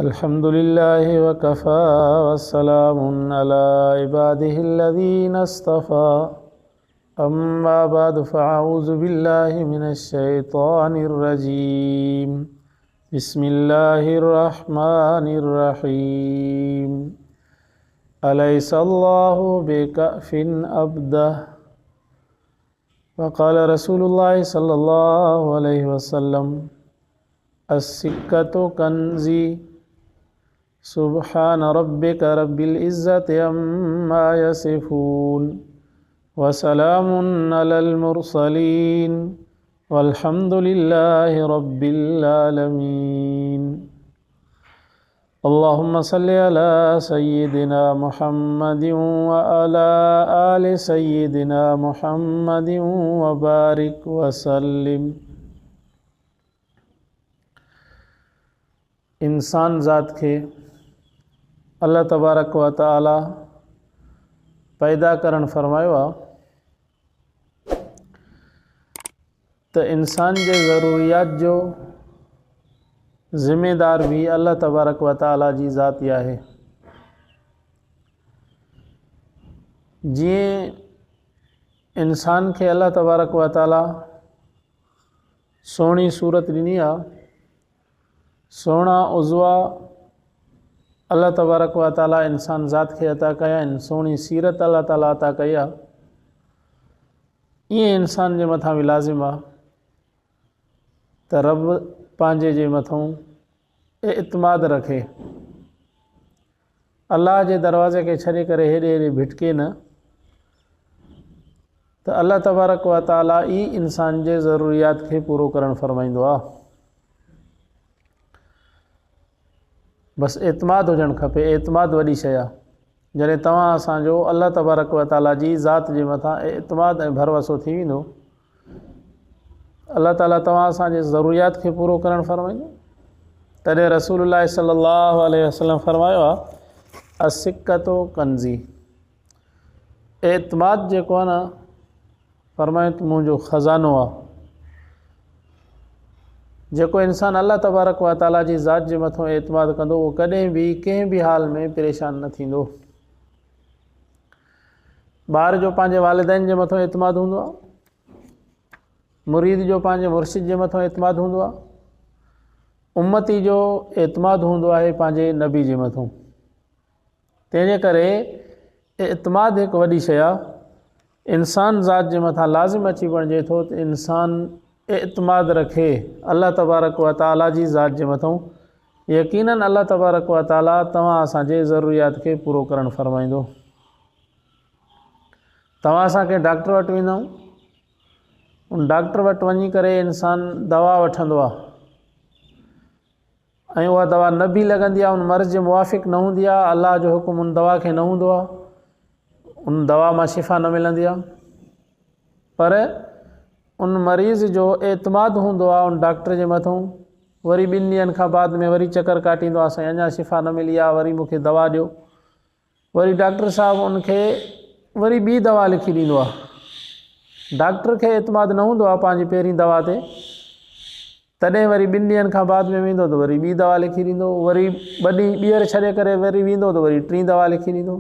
अल्हम्दुलिल्लाहि वकफ़ा वस्सलामुन अला इबादिहिल्लज़ीना इस्तफ़ा अम्मा बअद फ़अऊज़ु बिल्लाहि मिनश्शैतानिर्रजीम बिस्मिल्लाहिर्रहमानिर्रहीम अलैसल्लाहु बिकफ़िन अब्दह वक़ाल रसूलुल्लाहि सल्लल्लाहु अलैहि वसल्लम अस्सिक्कतु कंज़ी सुब्हान रब्बिक रब्बिल इज़्ज़ति अम्मा यसिफ़ून वसलामुन अलल मुरसलीन वल्हम्दुलिल्लाहि रब्बिल आलमीन। अल्लाहुम्मा सल्लि अला सय्यिदिना मुहम्मदिन व अला आलि सय्यिदिना मुहम्मदिन व बारिक वसल्लिम। इंसान ज़ात खे अल्लाह तबारक व तआला पैदा करण फरमायो आहे त इंसान जे ज़रूरियात जो ज़िम्मेदार भी अल्लाह तबारक व तआला जी ज़ात ई आहे। जीअं इंसान खे अल्लाह तबारक व तआला सोणी सूरत ॾिनी आहे, सोणा उज़वा अल्लाह तबारक व तआला इंसान ज़ात खे अता कया आहिनि, सोणी सीरत अल्लाह ताला अता कई आहे। ईअं इंसान जे मथां बि लाज़िम आहे त रब पंहिंजे जे मथां इत्माद रखे, अल्लाह जे दरवाज़े खे छॾे करे हेॾे हेॾे भिटके न, त अल्लाह तबारक व तआला ई इंसान जे ज़रूरियात खे पूरो करणु फरमाईंदो आहे। बसि एतमाद हुजणु खपे, एतमाद वॾी शइ आहे। जॾहिं तव्हां असांजो अल्लाह तबारक व तआला जी ज़ात जे मथां एतमाद ऐं भरवसो थी वेंदो, अल्लाह ताला तव्हां असांजे ज़रूरियात खे पूरो करणु फरमाईंदो। तॾहिं रसूलुल्लाह सल्लल्लाहु अलैहि वसल्लम फरमायो आहे असिक्कतु कंज़ी, एतमाद जेको आहे न, फरमायो त मुंहिंजो ख़ज़ानो आहे। जेको इंसान अल्लाह तबारक व तआला जी ज़ात जे मथां एतमाद कंदो, उहो कॾहिं बि कंहिं बि हाल में परेशान न थींदो। ॿार जो पंहिंजे वालिदैन जे मथां एतमाद हूंदो आहे, मुरीद जो पंहिंजे मुर्शिद जे मथां एतमाद हूंदो आहे, उम्मती जो एतमाद हूंदो आहे पंहिंजे नबी जे मथां। तंहिंजे करे एतमाद हिकु वॾी शइ आहे। इंसान ज़ात जे मथां लाज़िम अची वञिजे थो त इंसान एतमाद रखे अल्लाह तबारक व तआला जी ज़ात जे मथां। यकीनन अल्लाह तबारक व तआला तव्हां असांजे ज़रूरियात खे पूरो करणु फरमाईंदो। तव्हां असांखे डॉक्टर वटि वेंदा आहियूं, उन डॉक्टर वटि वञी करे इंसान दवा वठंदो आहे ऐं उहा दवा न बि लॻंदी आहे, उन मर्ज़ जे मुवाफ़िक़ न हूंदी आहे, अल्लाह जो हुकुम उन दवा खे न हूंदो आहे, उन दवा मां शिफ़ा न मिलंदी आहे। पर उन मरीज़ जो एतमाद हूंदो आहे उन डॉक्टर जे मथां। वरी 2 ॾींहंनि खां बाद में वरी चकर काटींदो आहे, साईं अञा शिफ़ा न मिली आहे, वरी मूंखे दवा ॾियो। वरी डॉक्टर साहिबु उनखे वरी ॿी दवा लिखी ॾींदो आहे। डॉक्टर खे एतमाद न हूंदो आहे पंहिंजी पहिरीं दवा ते, तॾहिं वरी 2 ॾींहंनि खां बाद में वेंदो त वरी ॿी दवा लिखी ॾींदो, वरी 2 ॾींहं ॿीहर छॾे करे वरी वेंदो त वरी 3 दवा लिखी ॾींदो।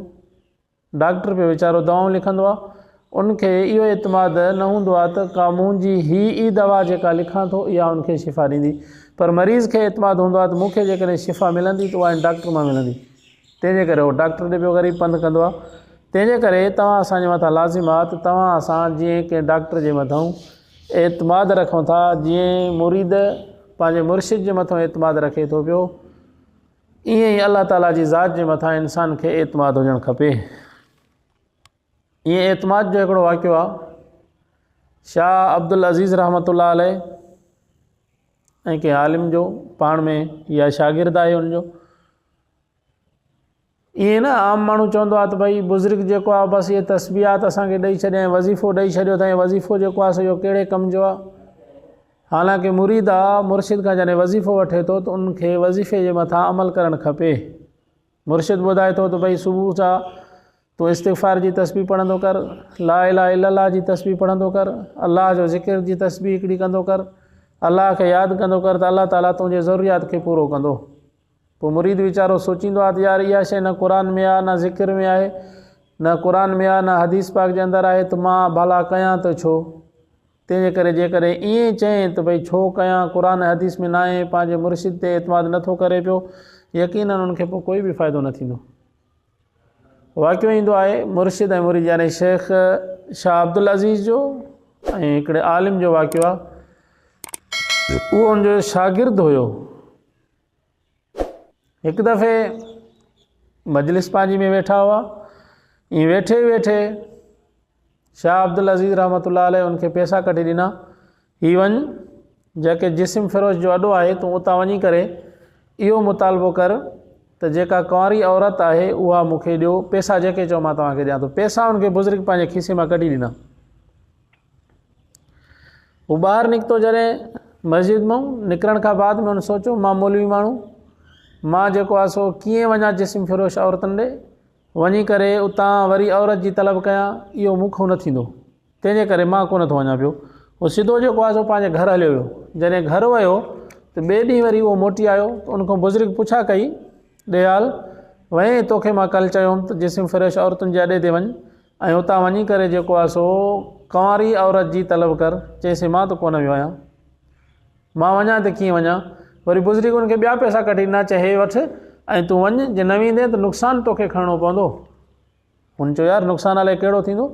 डॉक्टर पे वीचारो दवाऊं लिखंदो आहे, उनखे इहो एतमाद न हूंदो आहे त का मुंहिंजी ई दवा जेका लिखां थो इहा उनखे शिफ़ा ॾींदी। पर मरीज़ खे एतमाद हूंदो आहे त मूंखे जेकॾहिं शिफ़ा मिलंदी त उहा डॉक्टर मां मिलंदी। तंहिंजे करे उहो डॉक्टर ॾे पियो ग़रीब पंधु कंदो आहे। तंहिंजे करे तव्हां असांजे मथां लाज़िम आहे त तव्हां असां जीअं कंहिं डॉक्टर जे मथां एतमाद रखूं था, जीअं मुरीद पंहिंजे मुर्शिद जे मथां एतमाद रखे थो पियो, ईअं ई अल्लाह ताला जी ज़ात जे मथां इंसान खे एतमाद हुजणु खपे। ईअं एतमाद जो हिकिड़ो वाक़ियो आहे, शाह अब्दुल अज़ीज़ रहमतुल्लाह अलैह ऐं कंहिं आलिम जो पाण में या शागिर्द आहे उनजो। ईअं न आम माण्हू चवंदो आहे त भई बुज़ुर्ग जेको आहे बसि इहे तस्बीहात असांखे ॾेई छॾिया ऐं वज़ीफ़ो ॾेई छॾियो अथई, वज़ीफ़ो जेको आहे सो कहिड़े कम जो आहे। हालांकि मुरीद आहे, मुर्शिद खां जॾहिं वज़ीफ़ो वठे थो त उनखे वज़ीफ़े जे मथां अमल करणु खपे। मुर्शिद ॿुधाए थो त भई सुबुह सां तूं इस्तिग़फ़ार जी तस्बीह पढ़ंदो कर, ला इलाहा इल्लल्लाह जी तस्बीह पढ़ंदो कर, अल्लाह जो ज़िक्र जी तस्बीह हिकिड़ी कंदो कर, अल्लाह खे यादि कंदो कर त अल्लाह ताला तुंहिंजे ज़रूरियात खे पूरो कंदो। पोइ मुरीद वीचारो सोचींदो आहे त यार इहा शइ न क़ुर में आहे, न ज़िक्र में आहे, न क़ुर में आहे, न हदीस पाक जे अंदरि आहे, त मां भला कयां त छो। तंहिंजे करे जेकॾहिं ईअं चएं त भई छो कयां, क़ुर हदीस में न आहे, पंहिंजे मुर्शिद ते एतमाद नथो करे पियो, यकीनन उनखे पोइ कोई बि फ़ाइदो न थींदो। वाक़ियो ईंदो आहे मुर्शिद ऐं मुरीद यानी शेख शाह अब्दुल अज़ीज़ जो ऐं हिकिड़े आलिम जो वाक़ियो आहे। उहो उनजो शागिर्दु हुयो। हिकु दफ़े मजलिस पंहिंजी में वेठा हुआ, ईअं वेठे वेठे शाह अब्दुल अज़ीज़ रहमतुल्लाह अलैह उनखे पैसा कढी ॾिना, हीअ वञ जेके जिस्म फ़िरोज़ जो अॾो आहे तूं उतां वञी करे इहो मुतालबो कर त जेका कुंवारी औरत आहे उहा मूंखे ॾियो, पैसा जेके चओ मां तव्हांखे ॾियां थो। पैसा उनखे बुज़ुर्ग पंहिंजे खीसे मां कढी ॾिना। हू ॿाहिरि निकितो, जॾहिं मस्जिद मां निकिरण खां बाद में हुन सोचियो मां मौलवी माण्हू, मां जेको आहे सो कीअं वञा जिस्म फ़िरोश औरतुनि ॾे, वञी करे उतां वरी औरत जी तलब कयां, इहो मूंखां न थींदो, तंहिंजे करे मां कोन थो वञा पियो। उहो सिधो जेको आहे सो पंहिंजे घर हलियो वियो। जॾहिं घर वियो त ॿिए ॾींहुं वरी उहो मोटी आयो त उनखां बुज़ुर्ग पुछा कई, ॾेहाल वई तोखे मां कल्ह चयोमि त जिस्म फ़िरोश औरतुनि जे अॾे ते वञ ऐं उतां वञी करे जेको आहे सो कुंवारी औरत जी तलब कर, चएसि मां त कोन वियो आहियां, मां वञा त कीअं वञा। वरी बुज़ुर्ग उनखे ॿिया पैसा कढी ॾिना, चए हे वठि ऐं तूं वञ, जे न वेंदे त नुक़सानु तोखे खणणो पवंदो। हुन चयो यार नुक़सानु अलाए कहिड़ो थींदो।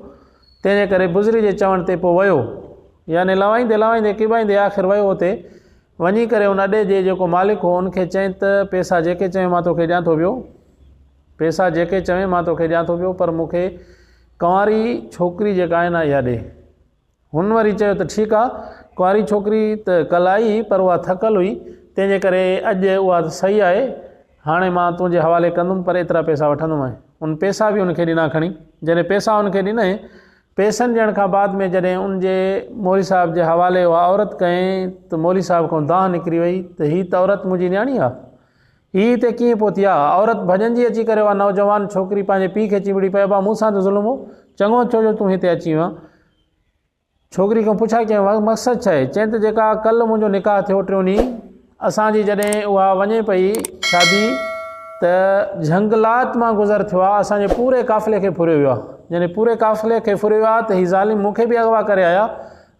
तंहिंजे करे बुज़ुर्ग जे चवण ते पोइ वियो, यानी लवाईंदे लवाईंदे किबाईंदे आख़िर वियो हुते। वञी करे उन अॾे जे जेको मालिक हो उनखे चई त पैसा जेके चवे मां तोखे ॾियां थो पियो, पैसा जेके चवे मां तोखे ॾियां थो पियो, पर मूंखे कुंवारी छोकिरी जेका आहे न इहा ॾे। हुन वरी चयो त ठीकु आहे, कुंवारी छोकिरी त कल्ह आई पर उहा थकल हुई, तंहिंजे करे अॼु उहा त सही आहे, हाणे मां तुंहिंजे हवाले कंदुमि, पर एतिरा पैसा वठंदुमि। उन पैसा बि उनखे ॾिना खणी। जॾहिं पैसा उनखे ॾिनई, पैसनि ॾियण खां बाद में जॾहिं उनजे मौली साहिब जे हवाले उहा औरत कयईं त मौली साहिब खां दाह निकिरी वई त हीअ त औरत मुंहिंजी न्याणी आहे, हीअ हिते कीअं पहुती आहे। औरत भॼंदी अची करे उहा नौजवान छोकिरी पंहिंजे पीउ खे चिमिड़ी पए, भाउ मूंसां त ज़ुल्म हो, चङो छो जो तूं हिते अची वियो। छोकिरी खां पुछा कयईं मक़सदु छा आहे। चई त जेका कल्ह मुंहिंजो निकाह थियो 3 ॾींहं असांजी, जॾहिं उहा वञे पई शादी त झंगलात मां गुज़र थियो आहे, असांजे पूरे काफ़िले खे फुरियो वियो आहे। यानी पूरे काफ़िले खे फुरियो वियो आहे त हीअ ज़ालिम मूंखे बि अगवा करे आया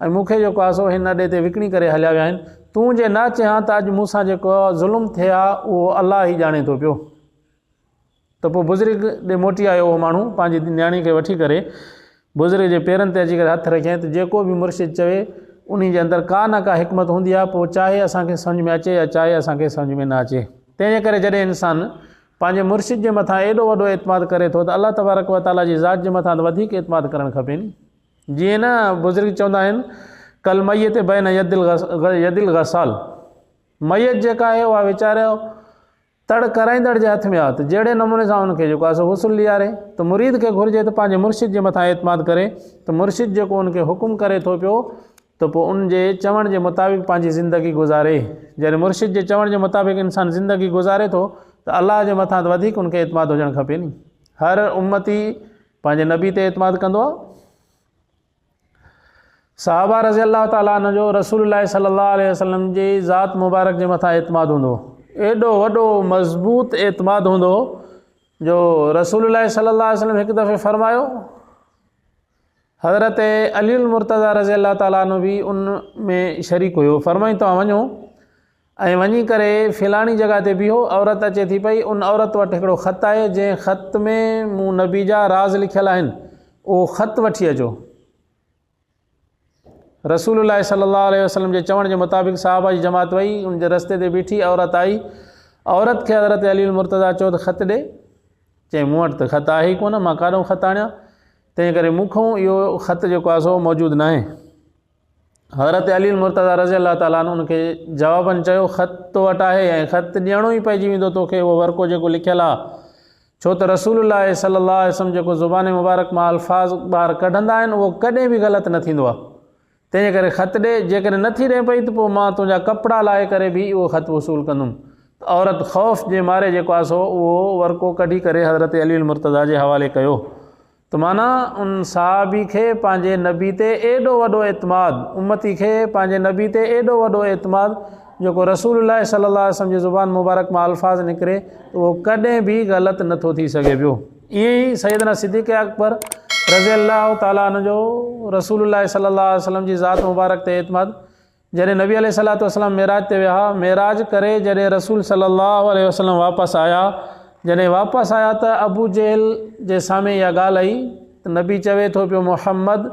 ऐं मूंखे जेको आहे सो हिन अॾे ते विकिणी करे हलिया विया आहिनि। तूं जे न चयां त अॼु मूंसां जेको ज़ुल्म थिए आहे उहो अलाह ई ॼाणे थो पियो। त पोइ बुज़ुर्ग ॾे मोटी आयो उहो माण्हू पंहिंजी न्याणी खे वठी करे, बुज़ुर्ग जे पेरनि ते अची करे हथु रखियईं त जेको बि मुर्शिद चवे उन जे अंदरि का न का हिकमत हूंदी आहे, पोइ चाहे असांखे सम्झ में अचे या चाहे असांखे सम्झ में न अचे। तंहिंजे करे जॾहिं इंसानु पंहिंजे मुर्शिद जे मथां एॾो वॾो एतमाद करे थो त अलाह तबारक व ताला जी ज़ात जे मथां त वधीक एतमाद करणु खपे नी। जीअं न बुज़ुर्ग चवंदा आहिनि कल मयत बैन यदिल गसाल, मयत जेका आहे उहा वीचारो तड़ कराईंदड़ जे हथ में आहे, त जहिड़े नमूने सां उनखे जेको आहे सो हुसूल ॾियारे। त मुरीद खे घुरिजे त पंहिंजे मुर्शिद जे मथां एतमाद करे, त मुर्शिद जेको उनखे हुकुम करे थो पियो त पोइ उनजे चवण जे मुताबिक़ पंहिंजी ज़िंदगी गुज़ारे। जॾहिं मुर्शिद जे चवण जे मुताबिक़ इंसानु ज़िंदगी गुज़ारे थो त अलाह जे मथां त वधीक उनखे एतमाद हुजणु खपे नी। हर उम्मती पंहिंजे नबी ते एतमाद कंदो आहे। सहाबा रज़ी अल्लाह ताला अन्हु जो रसूलुल्लाह सल्लल्लाहु अलैहि वसल्लम जी ज़ात मुबारक जे मथां एतमाद हूंदो, एॾो वॾो मज़बूत एतमाद हूंदो जो रसूलुल्लाह सल्लल्लाहु अलैहि वसल्लम हिकु दफ़े फरमायो, हज़रत अली मुर्तज़ा रज़ी अल्लाह ताला अन्हु बि उन में शरीक हुयो। फरमाई तव्हां वञो ऐं वञी करे फ़िलाणी जॻह ते बीहो, औरत अचे थी पई, उन औरत वटि हिकिड़ो ख़त आहे जंहिं ख़त में मूं नबी जा राज़ लिखियल आहिनि, उहो ख़त वठी अचो। रसूलुल्लाह सल्लल्लाहु अलैहि वसल्लम जे चवण जे मुताबिक़ सहाबा जी जमात वई, उनजे रस्ते ते बीठी, औरत आई, औरत खे हज़रत अली मुर्तज़ा चयो त ख़त ॾे। चई मूं वटि त ख़त आहे ई कोन, मां काॾों ख़त आणियां, तंहिं करे मूंखां इहो ख़त जेको आहे सो मौजूदु न आहे। हज़रत अली मुर्तज़ा रज़ी अल्लाह ताला उनखे जवाबनि चयो ख़त तो वटि आहे ऐं ख़त ॾियणो ई पइजी वेंदो तोखे उहो वर्को जेको लिखियलु आहे, छो त रसूलुल्लाह सल्लल्लाहु अलैहि वसल्लम जेको ज़ुबान मुबारक मां अल्फाज़ ॿाहिरि कढंदा आहिनि उहो कॾहिं बि ग़लति न थींदो आहे। तंहिंजे करे ख़त ॾे, जेकॾहिं नथी ॾे पई त पोइ मां तुंहिंजा कपिड़ा लाहे करे बि उहो ख़त वसूल कंदुमि। औरत ख़ौफ़ जे मारे जेको आहे सो उहो वर्को कढी करे हज़रत अली मुर्तज़ा जे हवाले कयो। त माना उन सहाबी खे पंहिंजे नबी ते एॾो वॾो एतमाद, उम्मती खे पंहिंजे नबी ते एॾो वॾो एतमाद जेको रसूलुल्लाह सल्लल्लाहु अलैहि वसल्लम जी ज़ुबान मुबारक मां अल्फाज़ निकिरे त उहो कॾहिं बि ग़लति नथो थी सघे पियो। ईअं ई सैयदना सिद्दीक़ अकबर रज़ी अल्लाह ताला अन्हु जो रसूलुल्लाह सल्लल्लाहु अलैहि वसल्लम जी ज़ात मुबारक ते एतमाद जॾहिं नबी अलैहिस्सलातु वस्सलाम मेराज ते विया, मेराज करे जॾहिं रसूल सल्लल्लाहु अलैहि वसल्लम वापसि आया, जॾहिं वापसि आया त अबू जहल जे साम्हूं इहा ॻाल्हि आई त नबी चवे थो पियो मुहम्मद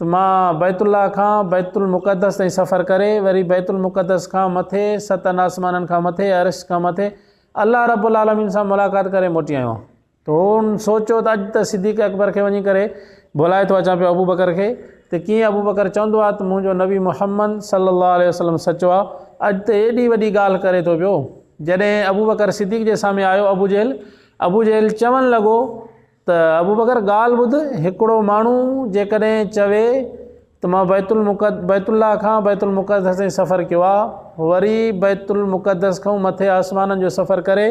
त मां बैतुल्लाह खां बैतुल मुक़द्दस ताईं सफ़र करे वरी बैतुल मुक़द्दस खां मथे 7 आसमाननि खां मथे अर्श खां मथे अल्लाह रब्बुल आलमीन सां मुलाक़ात करे मोटी आयो आहियां। त हुन सोचियो त अॼु त सिद्दीक़ अकबर खे वञी करे बुलाए थो अचां पियो अबू बकर खे, त कीअं अबू बकर चवंदो आहे त मुंहिंजो नबी मुहम्मद सल्लल्लाहु अलैहि वसल्लम सचो आहे। अॼु त एॾी वॾी ॻाल्हि करे थो पियो। जॾहिं अबू बकर सिद्दीक़ जे साम्हूं आयो अबू जहल चवणु लॻो त अबू बकर ॻाल्हि ॿुध, हिकिड़ो माण्हू जेकॾहिं चवे त मां बैतुल्लाह खां बैतुल मुक़द्दस ताईं सफ़र कयो आहे, वरी बैतुल मुक़द्दस खां मथे आसमाननि जो सफ़र करे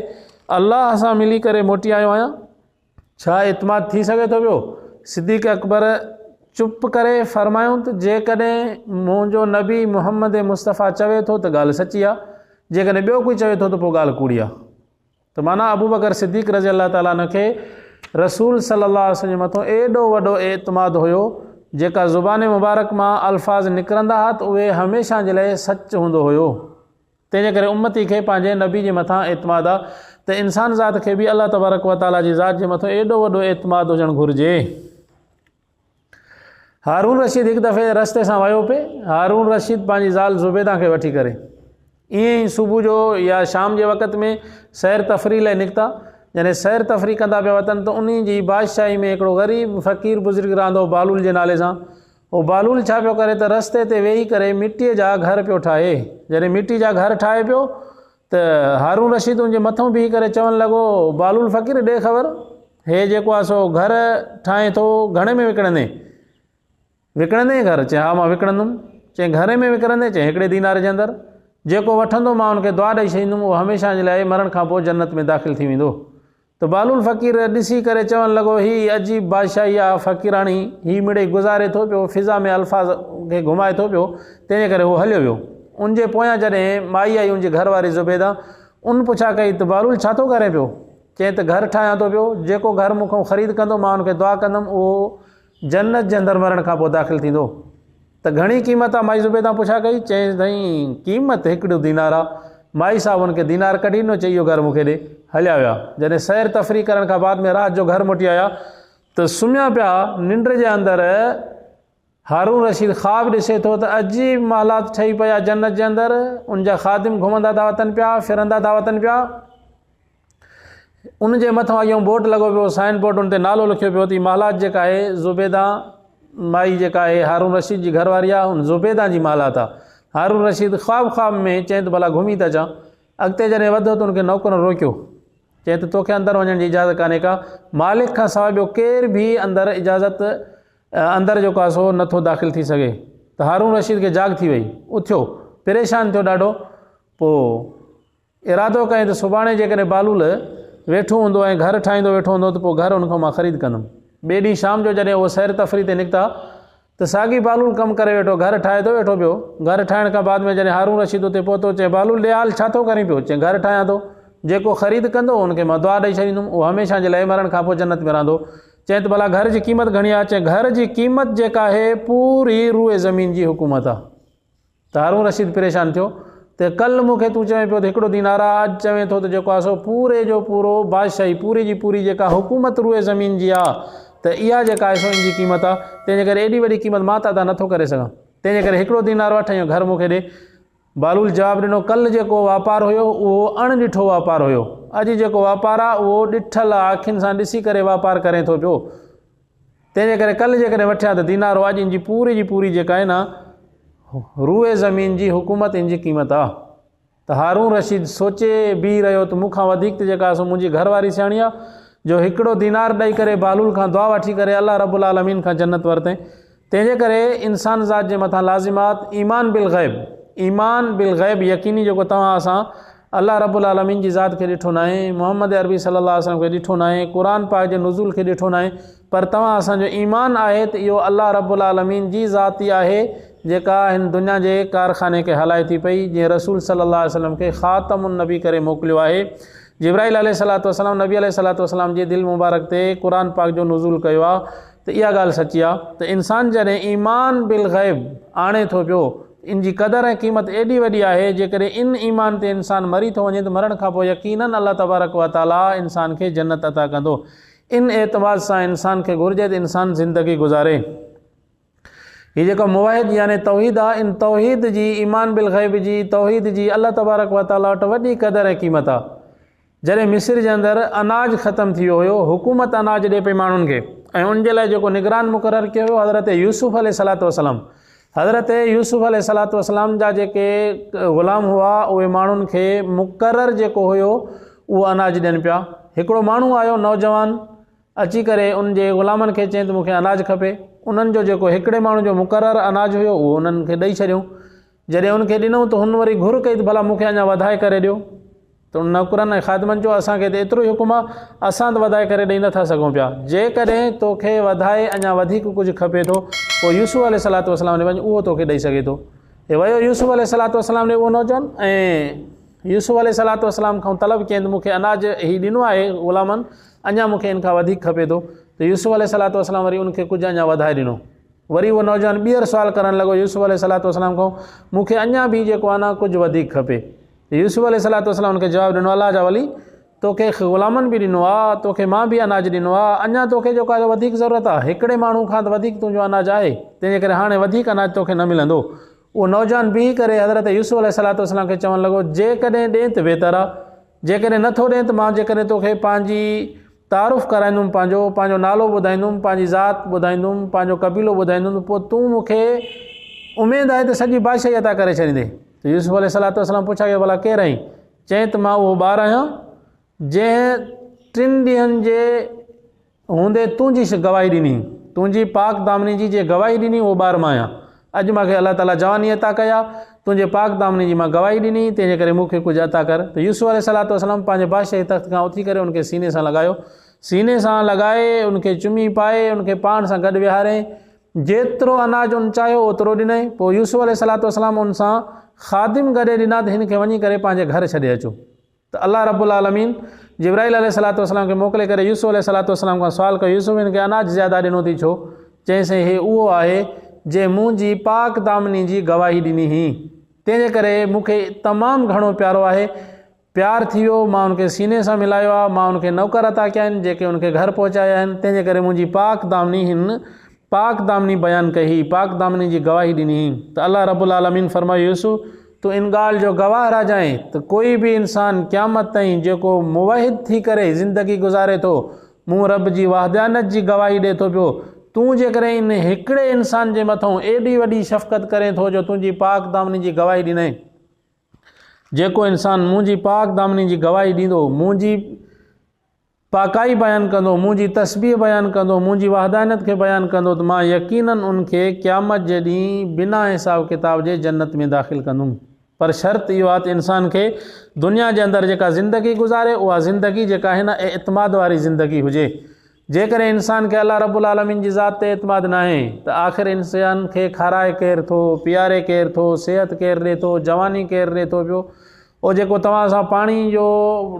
अल्लाह सां मिली करे मोटी आयो आहियां, छा एतमाद थी सघे थो पियो? सिद्दीक़ अकबर चुप करे फरमायूं त जेकॾहिं मुंहिंजो नबी मुहम्मद मुस्तफ़ा चवे थो त ॻाल्हि सची आहे, जेकॾहिं ॿियो कोई चवे थो त पोइ ॻाल्हि कूड़ी आहे। त माना अबू बकर सिद्दीक़ रज़ी अल्लाह ताला खे रसूल सल्लल्लाहु अलैहि वसल्लम जे मथां एॾो वॾो एतमाद हुयो, जेका ज़ुबान मुबारक मां अल्फाज़ निकिरंदा हुआ त उहे हमेशह जे लाइ सच हूंदो हुयो। तंहिंजे करे उम्मती खे पंहिंजे नबी जे मथां एतमाद आहे त इंसान ज़ात खे बि अल्लाह तबारक व ताला जी ज़ात जे मथां एॾो वॾो एतमाद हुजणु घुरिजे। हारून रशीद हिकु दफ़े रस्ते सां वियो पिए। हारून रशीद पंहिंजी ज़ाल ज़ुबैदा खे वठी करे ईअं ई सुबुह जो या शाम जे वक़्त में सैर तफ़री लाइ निकिता। जॾहिं सैर तफ़री कंदा पिया वतन त उन जी बादशाही में हिकिड़ो ग़रीब फ़क़ीर बुज़ुर्ग रहंदो बालूल जे नाले सां। उहो बालूल छा पियो करे त रस्ते ते वेही करे मिटीअ जा घर पियो ठाहे। जॾहिं मिटी जा घर ठाहे पियो त हारून रशीद उनजे मथां बीही करे चवणु लॻो, बालूल फ़क़ीर ॾे ख़बर, हे जेको आहे सो घर ठाहे थो, घणे में विकिणंदे? विकिणंदे घर? चए हा मां विकिणंदुमि। चए घणे में विकिणंदे? चए हिकिड़े दीनार जे अंदरि। जेको वठंदो मां हुनखे दुआ ॾेई छॾींदुमि, उहो हमेशह जे लाइ मरण खां पोइ जन्नत में दाख़िल थी वेंदो। त बालूल फ़क़ीर ॾिसी करे चवणु लॻो, हीअ अजीब बादशाही आहे फ़क़ीराणी, हीअ मिड़ेई गुज़ारे थो पियो, फिज़ा में अल्फाज़ खे घुमाए थो पियो। तंहिंजे करे उहो हलियो वियो। उनजे पोयां जॾहिं माई आई उनजी घरवारी ज़ुबैदा, उन पुछा कई त बालूल छा थो करे पियो? चई त घर ठाहियां थो पियो, जेको घर मूंखां ख़रीद कंदो मां हुनखे दुआ कंदुमि, उहो जन्नत जे अंदरि मरण खां पोइ दाख़िल थींदो। त घणी क़ीमत आहे? माई ज़ुबैदा पुछा कई। चई साईं क़ीमत हिकिड़ो दीनार आहे। माई साहब हुनखे दीनार कढी ॾिनो, चई इहो घर मूंखे ॾे। हलिया विया। जॾहिं सैर तफ़री करण खां बाद में राति जो घर मोटी आया त सुम्हिया पिया निंड जे अंदरि हारून रशीद ख़्वाब ॾिसे थो त अजीब मालात ठही पिया जन्नत जे अंदरि। उनजा ख़ादिम घुमंदा था वतन पिया, फिरंदा था वतन पिया। उनजे मथां इहो बोर्ड लॻो पियो, साइन बोर्ड, उन ते नालो लिखियो पियो त मालात जेका आहे ज़ुबैदा माई जेका आहे हारून रशीद जी घरवारी आहे, उन ज़ुबैदा जी मालात आहे। हारून रशीद ख़्वाब में चई त भला घुमी था अचां। अॻिते जॾहिं वधो त हुनखे नौकर रोकियो। चई त तोखे अंदरि वञण जी इजाज़त कान्हे का, मालिक खां सवाइ ॿियो केर बि अंदरि इजाज़त अंदरि जेको आहे सो नथो दाख़िल थी सघे। त हारून रशीद खे जाग थी वई, उथियो, परेशान थियो ॾाढो। पोइ इरादो कयईं त सुभाणे जेकॾहिं बालूल वेठो हूंदो ऐं घर ठाहींदो वेठो हूंदो त पोइ घर हुनखां मां ख़रीद कंदुमि। ॿिए ॾींहुं शाम जो जॾहिं उहो सैर तफ़री ते निकिता त साॻी बालूल कमु करे वेठो, घर ठाहे थो वेठो पियो। घर ठाहिण खां बाद में जॾहिं हारून रशीद उते पहुतो, चए बालूल ॾे हाल, छा थो करीं पियो? चए घर ठाहियां थो, जेको ख़रीद कंदो हुनखे मां दुआ ॾेई छॾींदुमि, उहो हमेशह जे लाइ मरण खां पोइ जन्नत में रहंदो। चए त भला घर जी क़ीमत घणी आहे? चए घर जी क़ीमत जेका आहे पूरी रूए ज़मीन जी हुकूमत आहे। त हारून रशीद परेशान थियो त कल्ह मूंखे तूं चवे पियो त हिकिड़ो दीनार आहे, अॼु चवे थो त जेको आहे सो पूरे जो पूरो बादशाही, पूरी जी पूरी जेका हुकूमत रूए ज़मीन जी आहे, त इहा जेका आहे सो इन जी क़ीमत आहे। तंहिंजे करे एॾी वॾी क़ीमत मां त अदा नथो करे सघां, तंहिंजे करे हिकिड़ो दीनार वठ ऐं घर मूंखे ॾे। बालूल जवाबु ॾिनो, कल्ह जेको वापारु हुयो उहो अणॾिठो वापारु हुयो, अॼु जेको वापारु आहे उहो ॾिठल अखियुनि सां ॾिसी करे वापारु करे थो पियो। तंहिंजे करे कल्ह जेकॾहिं वठिया त दीनार अॼु इन जी पूरी जेका आहे न रूए ज़मीन जी हुकूमत इन जी क़ीमत आहे। त हारून रशीद सोचे बीह रहियो त मूंखां वधीक त जेका सो मुंहिंजी घरवारी सियाणी आहे, जो हिकिड़ो दीनार ॾेई करे बालूल खां दुआ वठी करे अल्लाह रब्बुल आलमीन खां जन्नत वरितईं। तंहिंजे करे इंसान ज़ात जे मथां लाज़िमात ईमान बिल ग़ैब, ईमान बिल ग़ैब यकीनी जेको तव्हां असां अल्लाह रब्बुल आलमीन जी ज़ात खे ॾिठो न आहे, मोहम्मद अरबी सल्लल्लाहु अलैहि वसल्लम खे ॾिठो न आहे, क़ुरान पाक जे नुज़ूल खे ॾिठो न आहे, पर तव्हां असांजो ईमान आहे त इहो अल्लाह रब्बुल आलमीन जी ज़ात ई आहे जेका हिन दुनिया जे कारखाने खे हलाए थी पई। जीअं रसूल सल्लल्लाहु अलैहि वसल्लम खे ख़ातमुन नबी करे मोकिलियो आहे। जिब्राइल अलैहिस्सलातु वस्सलाम नबी अलैहिस्सलातु वस्सलाम जे दिलि मुबारक ते क़ुरान पाक जो नुज़ूल कयो आहे। त इहा ॻाल्हि सची आहे त इंसान जॾहिं ईमान बिल ग़ैब आणे थो पियो, इन जी क़दर ऐं क़ीमत एॾी वॾी आहे। जेकॾहिं इन ईमान ते इंसान मरी थो वञे त मरण खां पोइ यकीनन अल्लाह तबारक व तआला इंसान खे जन्नत अता कंदो। इन एतमाद सां इंसान खे घुरिजे त इंसान ज़िंदगी गुज़ारे। हीअ जेको मुवाहिद यानी तौहीद आहे, इन तौहीद जी, ईमान बिल ग़ैब जी, तौहीद जी अल्लाह तबारक व तआला वटि वॾी क़दर ऐं क़ीमत आहे। जॾहिं मिस्र जे अंदरि अनाज ख़तमु थी वियो हुयो, हुकूमत अनाज ॾिए पई माण्हुनि खे, ऐं उनजे लाइ जेको निगरान मुक़ररु कयो हुयो हज़रत यूसुफ अलैहिस्सलातु वस्सलाम। हज़रत यूसुफ अलैहिस्सलातु वस्सलाम जा जेके ग़ुलाम हुआ उहे माण्हुनि खे मुक़ररु जेको हुयो उहो अनाज ॾियनि पिया। हिकिड़ो माण्हू आयो नौजवान अची करे उन जे ग़ुलामनि खे चई त मूंखे अनाज खपे। उन्हनि जो जेको हिकिड़े माण्हू जो मुक़ररु अनाज हुयो उहो उन्हनि खे ॾेई छॾियऊं। जॾहिं उनखे ॾिनऊं त हुन वरी घुर कई त भला मूंखे अञा वधाए करे ॾियो। त उन नौकरनि ऐं ख़ादिमनि चयो असांखे त एतिरो ई हुकुम आहे, असां त वधाए करे ॾेई नथा सघूं पिया। जेकॾहिं तोखे वधाए अञा वधीक कुझु खपे थो पोइ यूसुफ अलैहिस्सलातु वस्सलाम ॾे वञ, उहो तोखे ॾेई सघे थो। हे वियो यूसुफ अलैहिस्सलातु वस्सलाम ॾे उहो नौजवान, ऐं यूसुफ अलैहिस्सलातु वस्सलाम खां तलब कयनि त मूंखे अनाज हीउ ॾिनो आहे ग़ुलामनि, अञा मूंखे इन खां वधीक खपे थो। त यूसुफ अलैहिस्सलातु वस्सलाम वरी उनखे कुझु अञा वधाए ॾिनो। वरी उहो नौजवान ॿीहर सुवाल करणु लॻो यूसुफ अलैहिस्सलातु वस्सलाम खां, मूंखे अञा बि जेको आहे न कुझु वधीक खपे। यूसुफ अलैहिस्सलातु वस्सलाम उनखे जवाबु ॾिनो, अलाह जा वली तोखे ग़ुलामनि बि ॾिनो आहे, तोखे मां बि अनाज ॾिनो आहे, अञा तोखे जेको आहे वधीक ज़रूरत आहे। हिकिड़े माण्हू खां त वधीक तुंहिंजो अनाज आहे, तंहिंजे करे हाणे वधीक अनाज तोखे न मिलंदो। उहो नौजवान बीही करे हज़रत यूसुफ अलैहिस्सलातु वस्सलाम खे चवणु लॻो, जेकॾहिं ॾे त बहितर आहे, जेकॾहिं नथो ॾे त मां जेकॾहिं तोखे पंहिंजी तारुफ़ कराईंदुमि, पंहिंजो नालो ॿुधाईंदुमि, पंहिंजी ज़ात ॿुधाईंदुमि, पंहिंजो क़बीलो ॿुधाईंदुमि, पोइ तूं मूंखे उमेदु आहे त सॼी बादशाही अता करे छॾींदे। त यूसुफ अलैहिस्सलातु वस्सलाम पुछा कयो भला केरु आहीं? चई त मां उहो ॿारु आहियां जंहिं 3 ॾींहंनि जे हूंदे तुंहिंजी गवाही ॾिनी, तुंहिंजी पाक दामनी जी जे गवाही ॾिनी, उहो ॿारु मां आहियां। अॼु मूंखे अलाह ताला जवानी अता कई आहे, तुंहिंजे पाक दामनी जी मां गवाही ॾिनी, तंहिंजे करे मूंखे कुझु अता कर। त यूसुफ अलैहिस्सलातु वस्सलाम पंहिंजे बादशाही तख़्त खां उथी करे उनखे सीने सां लॻायो, सीने सां लॻाए उनखे चुमी पाए उनखे पाण सां गॾु विहारे, जेतिरो अनाज उन चाहियो ओतिरो ॾिनई। पोइ यूसुफ अलैहिस्सलातु वस्सलाम उन सां ख़ादिम गॾे ॾिना त हिन खे वञी करे पंहिंजे घर छॾे अचो। त अल्लाह रब्बुल आलमीन जिब्राइल अलैहिस्सलातु वस्सलाम खे मोकिले करे यूसुफ अलैहिस्सलातु वस्सलाम खां सुवाल कयो, यूसुफ हिन खे अनाज ज़्यादा ॾिनो थी छो? चईंसि हे उहो आहे जे मुंहिंजी पाक दामनी जी गवाही ॾिनी हुई, तंहिंजे करे मूंखे तमामु घणो प्यारो आहे, प्यार थी वियो, मां उनखे सीने सां मिलायो आहे, मां उनखे नौकर अता कया आहिनि जेके उनखे घर पहुचाया आहिनि, तंहिंजे करे मुंहिंजी पाक दामनी हिन पाक दामनी बयानु कई, पाक दामनी जी गवाही ॾिनी हुई। त अल्लाह रब्बुल आलमीन फरमायो, यूसुफ तूं इन ॻाल्हि जो गवाह रहिजांइ त कोई बि इंसान क़यामत ताईं जेको मुवाहिद थी करे ज़िंदगी गुज़ारे थो, मूं रब जी वहदानियत जी गवाही ॾिए थो पियो, तूं जेकॾहिं इन हिकिड़े इंसान जे मथां एॾी वॾी शफ़क़त करे थो जो तुंहिंजी पाक दामनी जी गवाही ॾिनई, जेको इंसान मुंहिंजी पाक दामनी जी गवाही ॾींदो, मुंहिंजी पाकाई बयानु कंदो, मुंहिंजी तस्बीह बयानु कंदो, मुंहिंजी वहदानियत खे बयानु कंदो, त मां यकीनन उनखे क़यामत जे ॾींहुं बिना हिसाब किताब जे जन्नत में दाख़िल कंदुमि। पर शर्त इहो आहे त इंसान खे दुनिया जे अंदरि जेका ज़िंदगी गुज़ारे उहा ज़िंदगी जेका आहे न एतमाद वारी ज़िंदगी हुजे। जेकॾहिं इंसान खे अल्लाह रब्बुल आलमीन जी ज़ात ते एतमाद न आहे त आख़िर इंसान खे खाराए केरु थो, पीआरे केरु थो, सिहत केरु ॾिए थो, जवानी केरु ॾिए थो पियो। उहो जेको तव्हां सां पाणी जो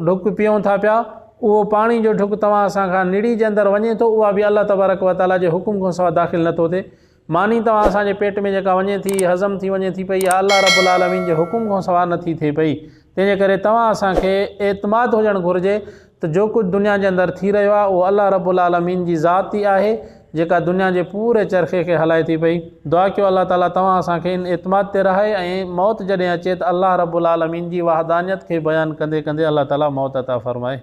ढुक पियूं था पिया, उहो पाणी जो ढुक तव्हां असांखां निड़ी जे अंदरि वञे थो, उहा बि अल्लाह तबारक व तआला जे हुकुम खां सवाइ दाख़िल नथो थिए। मानी तव्हां असांजे पेट में जेका वञे थी, हज़म थी वञे थी पई, अल्लाह रब्बुल आलमीन जे हुकुम खां सवाइ नथी थिए पई। तंहिंजे करे तव्हां असांखे एतमाद हुजणु घुरिजे त जो कुझु दुनिया जे अंदरि थी रहियो आहे उहो अल्लाह रब्बुल आलमीन जी ज़ात ई आहे जेका दुनिया जे पूरे चरखे खे हलाए थी पई। दुआ कयो अल्लाह ताला तव्हां असांखे इन एतमाद ते रहे ऐं मौत जॾहिं अचे त अल्लाह रब्बुल आलमीन जी वहदानियत खे बयानु कंदे कंदे अल्लाह ताला मौत अता फ़रमाए।